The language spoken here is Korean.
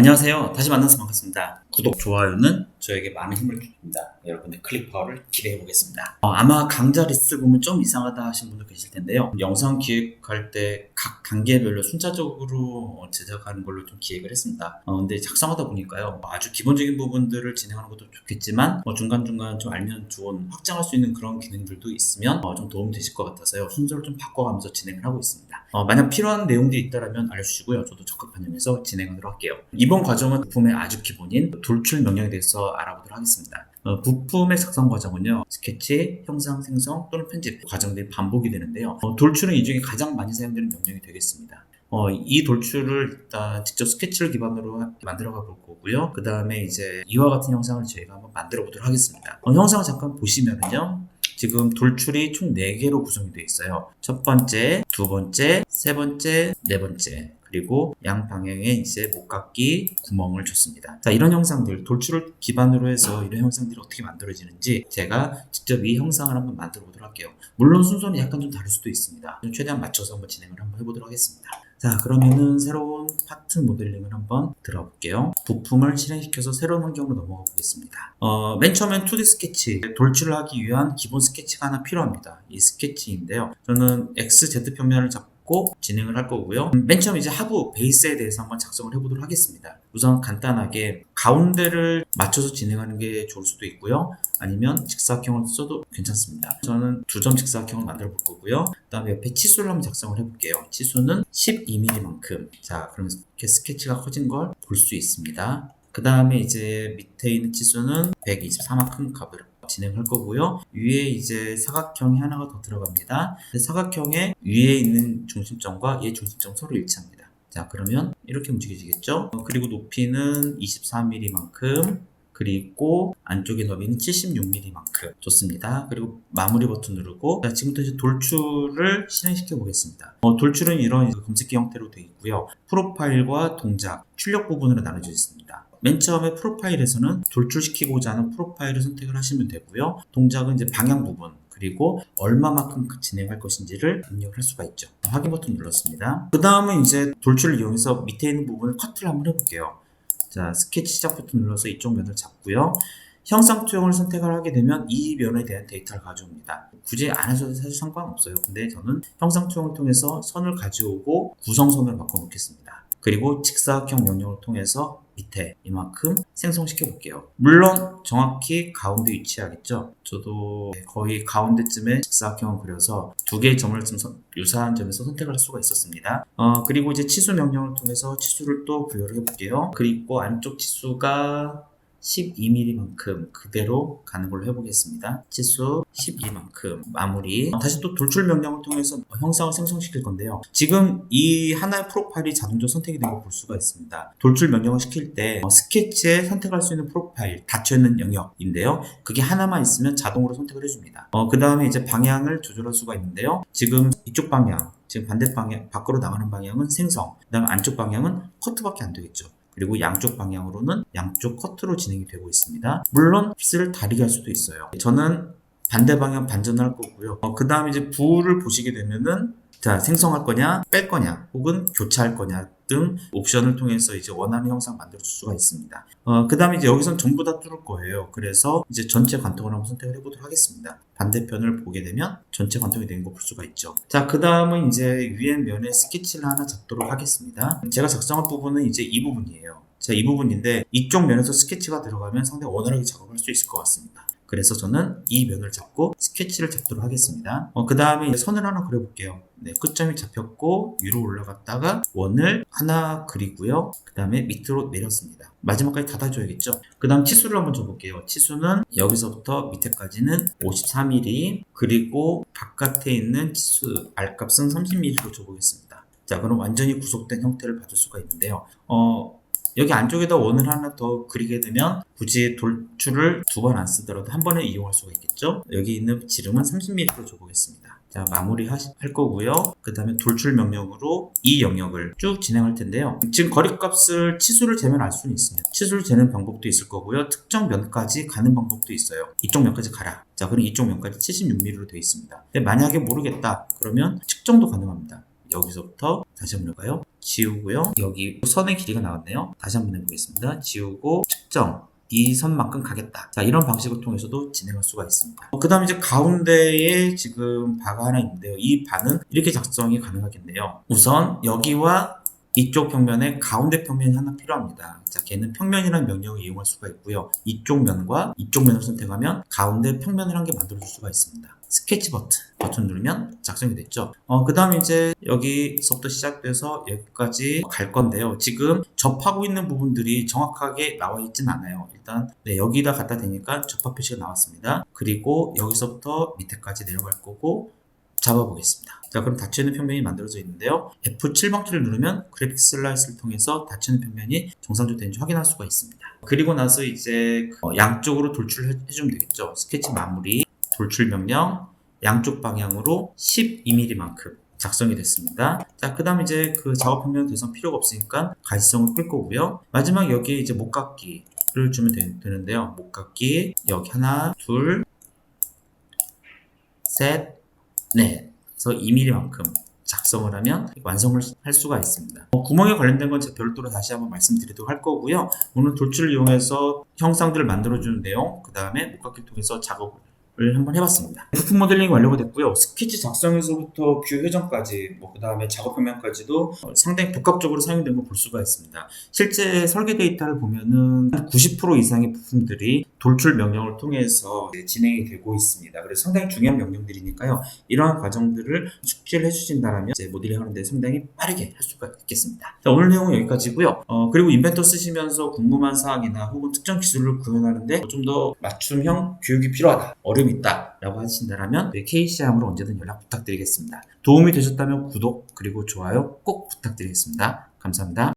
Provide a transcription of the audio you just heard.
안녕하세요. 다시 만나서 반갑습니다. 구독, 좋아요는 저에게 많은 힘을 줍니다. 여러분의 클릭 파워를 기대해 보겠습니다. 아마 강좌 리스트 보면 좀 이상하다 하신 분도 계실 텐데요. 영상 기획할 때 각 단계별로 순차적으로 제작하는 걸로 좀 기획을 했습니다. 근데 작성하다 보니까요. 아주 기본적인 부분들을 진행하는 것도 좋겠지만 중간중간 좀 알면 좋은 확장할 수 있는 그런 기능들도 있으면 좀 도움이 되실 것 같아서요. 순서를 좀 바꿔가면서 진행을 하고 있습니다. 만약 필요한 내용들이 있다면 알려주시고요. 저도 적극 반영해서 진행하도록 할게요. 이번 과정은 부품의 아주 기본인 돌출 명령에 대해서 알아보도록 하겠습니다. 부품의 작성 과정은요, 스케치, 형상, 생성 또는 편집 과정들이 반복이 되는데요. 돌출은 이 중에 가장 많이 사용되는 명령이 되겠습니다. 이 돌출을 일단 직접 스케치를 기반으로 만들어가 볼 거고요. 그 다음에 이제 이와 같은 형상을 저희가 한번 만들어 보도록 하겠습니다. 형상을 잠깐 보시면은요, 지금 돌출이 총 4개로 구성이 되어 있어요. 첫 번째, 두 번째, 세 번째, 네 번째. 그리고 양 방향에 이제 목깎이 구멍을 줬습니다. 자, 이런 형상들, 돌출을 기반으로 해서 이런 형상들이 어떻게 만들어지는지 제가 직접 이 형상을 한번 만들어 보도록 할게요. 물론 순서는 약간 좀 다를 수도 있습니다. 최대한 맞춰서 한번 진행을 한번 해보도록 하겠습니다. 자, 그러면은 새로운 파트 모델링을 한번 들어볼게요. 부품을 실행시켜서 새로운 환경으로 넘어가 보겠습니다. 맨 처음엔 2D 스케치, 돌출을 하기 위한 기본 스케치가 하나 필요합니다. 이 스케치인데요. 저는 XZ 평면을 잡고 진행을 할 거고요. 맨 처음 이제 하부 베이스에 대해서 한번 작성을 해보도록 하겠습니다. 우선 간단하게 가운데를 맞춰서 진행하는 게 좋을 수도 있고요. 아니면 직사각형을 써도 괜찮습니다. 저는 2점 직사각형을 만들어 볼 거고요. 그 다음에 옆에 치수를 한번 작성을 해볼게요. 치수는 12mm만큼. 자, 그럼 이렇게 스케치가 커진 걸 볼 수 있습니다. 그 다음에 이제 밑에 있는 치수는 124만큼 값을 진행할 거고요. 위에 이제 사각형이 하나가 더 들어갑니다. 사각형의 위에 있는 중심점과 얘 중심점 서로 일치합니다. 자, 그러면 이렇게 움직여지겠죠? 그리고 높이는 24mm만큼, 그리고 안쪽의 너비는 76mm만큼. 좋습니다. 그리고 마무리 버튼 누르고, 자, 지금부터 이제 돌출을 실행시켜 보겠습니다. 돌출은 이런 검색기 형태로 되어 있고요. 프로파일과 동작, 출력 부분으로 나눠져 있습니다. 맨 처음에 프로파일에서는 돌출시키고자 하는 프로파일을 선택을 하시면 되고요. 동작은 이제 방향 부분, 그리고 얼마만큼 진행할 것인지를 입력을 할 수가 있죠. 확인 버튼 눌렀습니다. 그 다음은 이제 돌출을 이용해서 밑에 있는 부분을 커트를 한번 해볼게요. 자, 스케치 시작 버튼 눌러서 이쪽 면을 잡고요. 형상 투영을 선택을 하게 되면 이 면에 대한 데이터를 가져옵니다. 굳이 안 하셔도 사실 상관없어요. 근데 저는 형상 투영을 통해서 선을 가져오고 구성선을 바꿔놓겠습니다. 그리고 직사각형 명령을 통해서 밑에 이만큼 생성시켜 볼게요. 물론 정확히 가운데 위치하겠죠. 저도 거의 가운데쯤에 직사각형을 그려서 2개의 점을 좀 유사한 점에서 선택을 할 수가 있었습니다. 그리고 이제 치수 명령을 통해서 치수를 또 부여를 해볼게요. 그리고 안쪽 치수가 12mm만큼 그대로 가는 걸로 해보겠습니다. 치수 12만큼 마무리. 다시 또 돌출 명령을 통해서 형상을 생성시킬 건데요. 지금 이 하나의 프로파일이 자동적으로 선택이 된 걸 볼 수가 있습니다. 돌출 명령을 시킬 때 스케치에 선택할 수 있는 프로파일, 닫혀있는 영역인데요. 그게 하나만 있으면 자동으로 선택을 해줍니다. 그 다음에 이제 방향을 조절할 수가 있는데요. 지금 이쪽 방향, 지금 반대 방향, 밖으로 나가는 방향은 생성, 그 다음에 안쪽 방향은 커트밖에 안 되겠죠. 그리고 양쪽 방향으로는 양쪽 커트로 진행이 되고 있습니다. 물론 핏을 다르게 할 수도 있어요. 저는 반대 방향 반전을 할 거고요. 그 다음에 이제 부를 보시게 되면은 자, 생성할 거냐, 뺄 거냐, 혹은 교차할 거냐 등 옵션을 통해서 이제 원하는 형상 만들어 줄 수가 있습니다. 그 다음에 이제 여기선 전부 다 뚫을 거예요. 그래서 이제 전체 관통을 한번 선택을 해보도록 하겠습니다. 반대편을 보게 되면 전체 관통이 되는 거 볼 수가 있죠. 자, 그 다음은 이제 위에 면에 스케치를 하나 잡도록 하겠습니다. 제가 작성한 부분은 이제 이 부분이에요. 자, 이 부분인데 이쪽 면에서 스케치가 들어가면 상당히 원활하게 작업할 수 있을 것 같습니다. 그래서 저는 이 면을 잡고 스케치를 잡도록 하겠습니다. 그 다음에 선을 하나 그려볼게요. 네, 끝점이 잡혔고 위로 올라갔다가 원을 하나 그리고요. 그 다음에 밑으로 내렸습니다. 마지막까지 닫아줘야겠죠. 그 다음 치수를 한번 줘볼게요. 치수는 여기서부터 밑에까지는 54mm, 그리고 바깥에 있는 치수 R값은 30mm로 줘보겠습니다. 자, 그럼 완전히 구속된 형태를 받을 수가 있는데요. 여기 안쪽에다 원을 하나 더 그리게 되면 굳이 돌출을 2번 안 쓰더라도 한 번에 이용할 수가 있겠죠. 여기 있는 지름은 30mm로 줘보겠습니다. 자, 마무리 할 거고요. 그 다음에 돌출 명령으로 이 영역을 쭉 진행할 텐데요. 지금 거리값을 치수를 재면 알 수는 있습니다. 치수를 재는 방법도 있을 거고요. 특정 면까지 가는 방법도 있어요. 이쪽 면까지 가라. 자, 그럼 이쪽 면까지 76mm로 되어 있습니다. 근데 만약에 모르겠다 그러면 측정도 가능합니다. 여기서부터 다시 한번 해볼까요? 지우고요. 여기 선의 길이가 나왔네요. 다시 한번 해보겠습니다. 지우고 측정. 이 선만큼 가겠다. 자, 이런 방식을 통해서도 진행할 수가 있습니다. 그 다음에 이제 가운데에 지금 바가 하나 있는데요. 이 바는 이렇게 작성이 가능하겠네요. 우선 여기와 이쪽 평면에 가운데 평면이 하나 필요합니다. 자, 걔는 평면이라는 명령을 이용할 수가 있고요. 이쪽 면과 이쪽 면을 선택하면 가운데 평면을 한 개 만들어줄 수가 있습니다. 스케치 버튼 누르면 작성이 됐죠. 그 다음 이제 여기서부터 시작돼서 여기까지 갈 건데요. 지금 접하고 있는 부분들이 정확하게 나와 있진 않아요. 일단 네, 여기다 갖다 대니까 접합 표시가 나왔습니다. 그리고 여기서부터 밑에까지 내려갈 거고 잡아보겠습니다. 자, 그럼 닫혀있는 평면이 만들어져 있는데요. F7번키를 누르면 그래픽 슬라이스를 통해서 닫혀있는 평면이 정상적으로 되는지 확인할 수가 있습니다. 그리고 나서 이제 양쪽으로 돌출해주면 되겠죠. 스케치 마무리, 돌출 명령, 양쪽 방향으로 12mm만큼 작성이 됐습니다. 자, 그 다음 이제 그 작업 평면 더 이상 필요가 없으니까 가시성을 끌 거고요. 마지막 여기에 이제 목깎기를 주면 되는데요. 목깎기, 여기 하나, 둘, 셋, 넷. 그래서 2mm만큼 작성을 하면 완성을 할 수가 있습니다. 구멍에 관련된 건 제가 별도로 다시 한번 말씀드리도록 할 거고요. 오늘 돌출을 이용해서 형상들을 만들어주는 내용, 그 다음에 목깎이를 통해서 작업을 한번 해봤습니다. 부품 모델링이 완료가 됐고요. 스케치 작성에서부터 뷰 회전까지, 그 다음에 작업 평면까지도 상당히 복합적으로 사용된 걸 볼 수가 있습니다. 실제 설계 데이터를 보면은 90% 이상의 부품들이 돌출 명령을 통해서 진행이 되고 있습니다. 그래서 상당히 중요한 명령들이니까요. 이러한 과정들을 숙지를 해주신다면 이제 모델링 하는데 상당히 빠르게 할 수가 있겠습니다. 자, 오늘 내용은 여기까지고요. 그리고 인벤터 쓰시면서 궁금한 사항이나 혹은 특정 기술을 구현하는데 좀 더 맞춤형 교육이 필요하다, 어려움이 있다 라고 하신다면 KC함으로 언제든 연락 부탁드리겠습니다. 도움이 되셨다면 구독 그리고 좋아요 꼭 부탁드리겠습니다. 감사합니다.